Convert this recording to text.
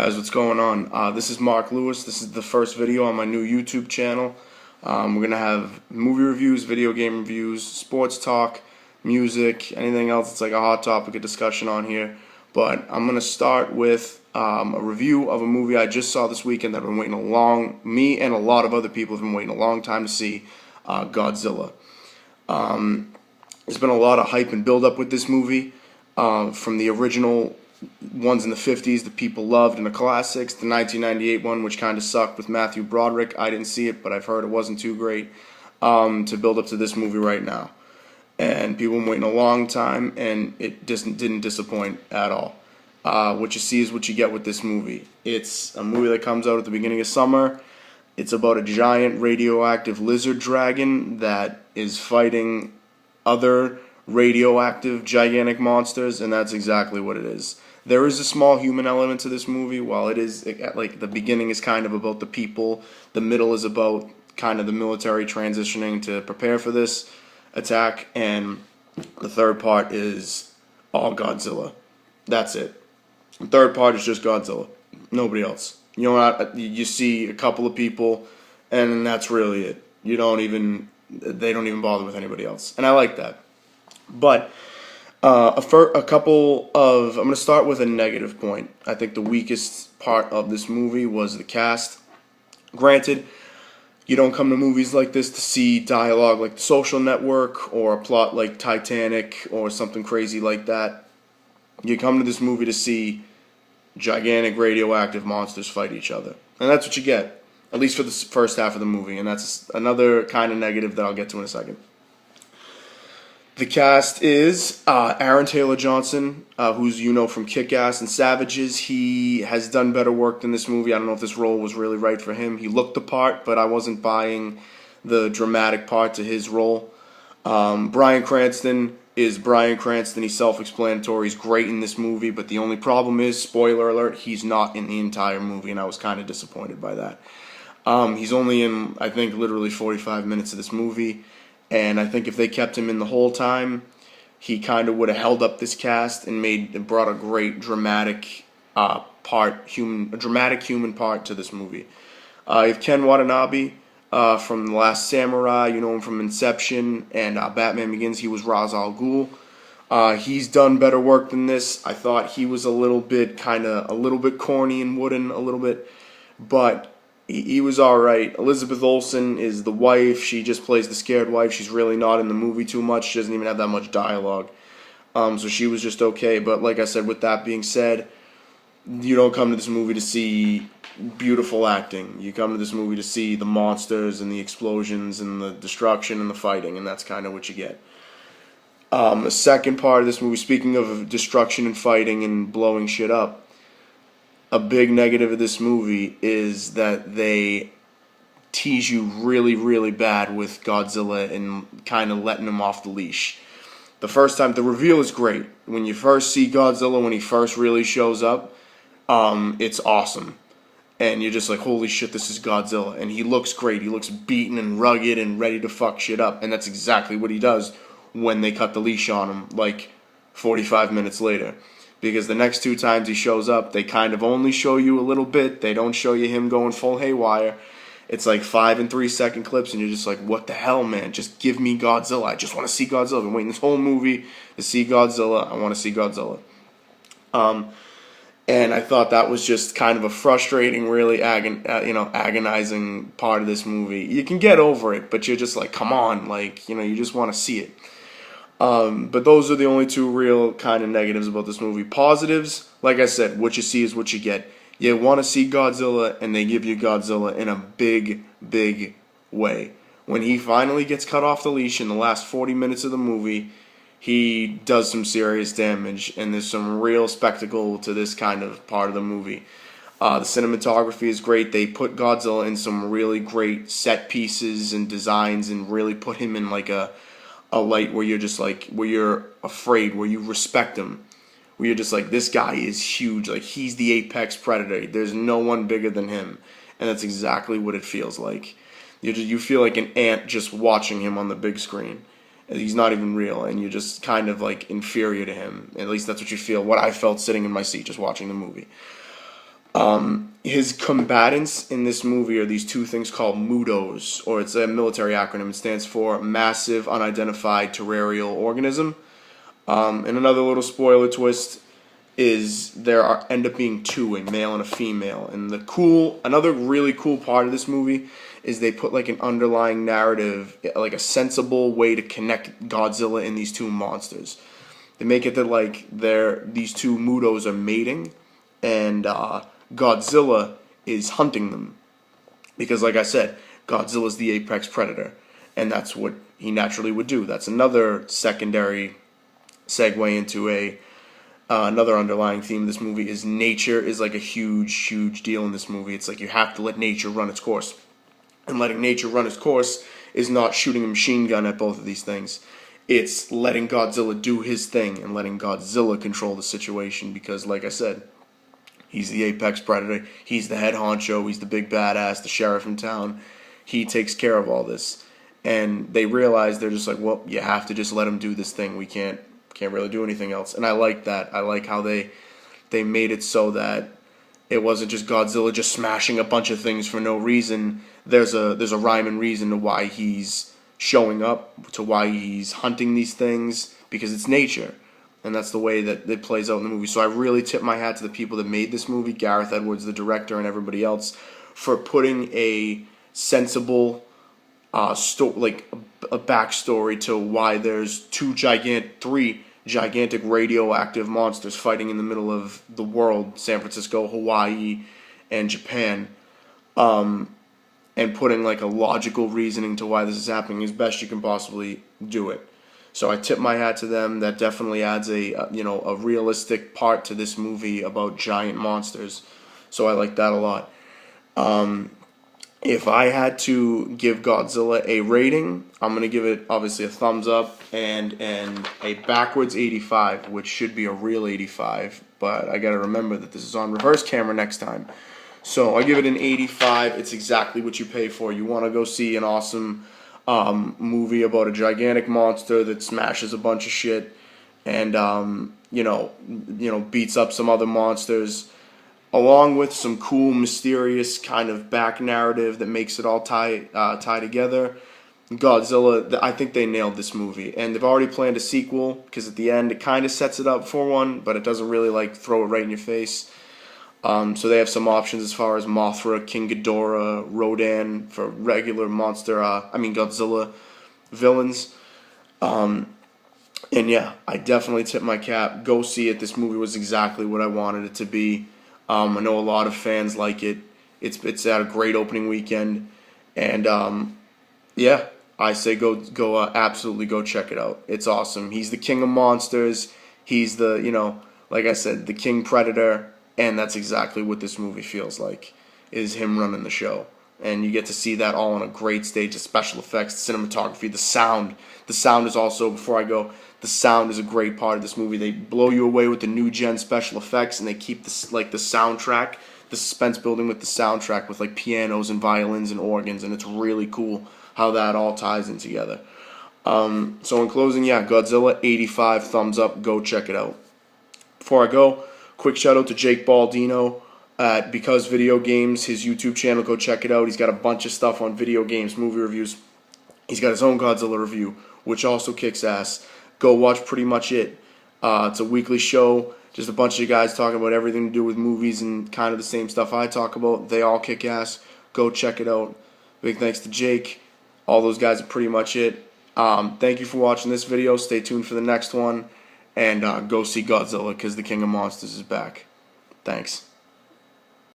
guys, what's going on? This is Mark Lewis. This is the first video on my new YouTube channel. We're going to have movie reviews, video game reviews, sports talk, music, anything else that's like a hot topic of discussion on here. But I'm going to start with a review of a movie I just saw this weekend that I've been waiting me and a lot of other people have been waiting a long time to see, Godzilla. There's been a lot of hype and build-up with this movie, from the original ones in the 50s that people loved and the classics, the 1998 one, which kind of sucked with Matthew Broderick. I didn't see it, but I've heard it wasn't too great, to build up to this movie right now. And people have been waiting a long time, and it didn't disappoint at all. What you see is what you get with this movie. It's a movie that comes out at the beginning of summer. It's about a giant radioactive lizard dragon that is fighting other radioactive gigantic monsters, and that's exactly what it is. There is a small human element to this movie. While it is, like, the beginning is kind of about the people, the middle is about kind of the military transitioning to prepare for this attack, and the third part is all Godzilla. That's it. The third part is just Godzilla. Nobody else. You see a couple of people, and that's really it. They don't even bother with anybody else, and I like that. But I'm going to start with a negative point. I think the weakest part of this movie was the cast. Granted, you don't come to movies like this to see dialogue like The Social Network or a plot like Titanic or something crazy like that. You come to this movie to see gigantic radioactive monsters fight each other. And that's what you get, at least for the first half of the movie. And that's another kind of negative that I'll get to in a second. The cast is Aaron Taylor Johnson, who's from Kick-Ass and Savages. He has done better work than this movie. I don't know if this role was really right for him. He looked the part, but I wasn't buying the dramatic part to his role. Bryan Cranston is Bryan Cranston. He's self-explanatory. He's great in this movie, but the only problem is, spoiler alert, he's not in the entire movie, and I was kind of disappointed by that. He's only in, I think, literally 45 minutes of this movie. And I think if they kept him in the whole time, he kind of would have held up this cast and brought a great dramatic human part to this movie. You have Ken Watanabe from The Last Samurai. You know him from Inception and Batman Begins. He was Ra's al Ghul. He's done better work than this. I thought he was a little bit corny and wooden a little bit, but he was alright. Elizabeth Olsen is the wife. She just plays the scared wife. She's really not in the movie too much. She doesn't even have that much dialogue. So she was just okay. But like I said, with that being said, you don't come to this movie to see beautiful acting. You come to this movie to see the monsters and the explosions and the destruction and the fighting, and that's kind of what you get. The second part of this movie, speaking of destruction and fighting and blowing shit up, a big negative of this movie is that they tease you really, really bad with Godzilla and kind of letting him off the leash. The first time, the reveal is great. When you first see Godzilla, when he first really shows up, it's awesome. And you're just like, holy shit, this is Godzilla. And he looks great. He looks beaten and rugged and ready to fuck shit up. And that's exactly what he does when they cut the leash on him, like 45 minutes later. Because the next two times he shows up, they kind of only show you a little bit. They don't show you him going full haywire. It's like 5 and 3 second clips, and you're just like, what the hell, man? Just give me Godzilla. I just want to see Godzilla. I've been waiting this whole movie to see Godzilla. I want to see Godzilla. And I thought that was just kind of a frustrating, really agonizing part of this movie. You can get over it, but you're just like, come on, you just want to see it. But those are the only two real kind of negatives about this movie. Positives, like I said, what you see is what you get. You want to see Godzilla, and they give you Godzilla in a big, big way. When he finally gets cut off the leash in the last 40 minutes of the movie, he does some serious damage, and there's some real spectacle to this kind of part of the movie. The cinematography is great. They put Godzilla in some really great set pieces and designs and really put him in like a light where you're just like, where you're afraid, where you respect him, where you're just like, this guy is huge, like he's the apex predator, there's no one bigger than him, and that's exactly what it feels like. You feel like an ant just watching him on the big screen. He's not even real, and you're just kind of like inferior to him. At least that's what you feel, what I felt sitting in my seat just watching the movie. His combatants in this movie are these two things called MUDOs, or it's a military acronym. It stands for Massive Unidentified Terrestrial Organism. And another little spoiler twist is end up being two, a male and a female. And another really cool part of this movie is they put like an underlying narrative, like a sensible way to connect Godzilla and these two monsters. They make it that like these two MUDOs are mating, and Godzilla is hunting them. Because like I said, Godzilla's the apex predator, and that's what he naturally would do. That's another secondary segue into another underlying theme of this movie is nature is like a huge deal in this movie. It's like you have to let nature run its course. And letting nature run its course is not shooting a machine gun at both of these things. It's letting Godzilla do his thing and letting Godzilla control the situation because, like I said, he's the apex predator. He's the head honcho. He's the big badass, the sheriff in town. He takes care of all this. And they realize they're just like, well, you have to just let him do this thing. We can't really do anything else. And I like that. I like how they made it so that it wasn't just Godzilla just smashing a bunch of things for no reason. There's a rhyme and reason to why he's showing up, to why he's hunting these things, because it's nature. And that's the way that it plays out in the movie. So I really tip my hat to the people that made this movie, Gareth Edwards, the director, and everybody else, for putting a sensible like a backstory to why there's three gigantic radioactive monsters fighting in the middle of the world, San Francisco, Hawaii, and Japan, and putting like a logical reasoning to why this is happening as best you can possibly do it. So I tip my hat to them. That definitely adds a realistic part to this movie about giant monsters. So I like that a lot. If I had to give Godzilla a rating, I'm going to give it obviously a thumbs up and a backwards 85, which should be a real 85, but I got to remember that this is on reverse camera next time. So I give it an 85. It's exactly what you pay for. You want to go see an awesome movie about a gigantic monster that smashes a bunch of shit and beats up some other monsters, along with some cool, mysterious kind of back narrative that makes it all tie together. Godzilla, I think they nailed this movie, and they've already planned a sequel because at the end it kind of sets it up for one, but it doesn't really like throw it right in your face. So they have some options as far as Mothra, King Ghidorah, Rodan for regular Godzilla villains. And yeah, I definitely tip my cap. Go see it. This movie was exactly what I wanted it to be. I know a lot of fans like it. It's had a great opening weekend, and yeah, I say go absolutely go check it out. It's awesome. He's the king of monsters. He's the like I said, the king predator. And that's exactly what this movie feels like, is him running the show. And you get to see that all on a great stage, the special effects, the cinematography, the sound. The sound is also, before I go, the sound is a great part of this movie. They blow you away with the new gen special effects, and they keep the soundtrack, the suspense building with the soundtrack with like pianos and violins and organs, and it's really cool how that all ties in together. So in closing, yeah, Godzilla 85, thumbs up, go check it out. Before I go, quick shout out to Jake Baldino at Because Video Games, his YouTube channel. Go check it out. He's got a bunch of stuff on video games, movie reviews. He's got his own Godzilla review, which also kicks ass. Go watch pretty much it. It's a weekly show, just a bunch of guys talking about everything to do with movies and kind of the same stuff I talk about. They all kick ass. Go check it out. Big thanks to Jake. All those guys are pretty much it. Thank you for watching this video. Stay tuned for the next one. And go see Godzilla because the King of Monsters is back. Thanks.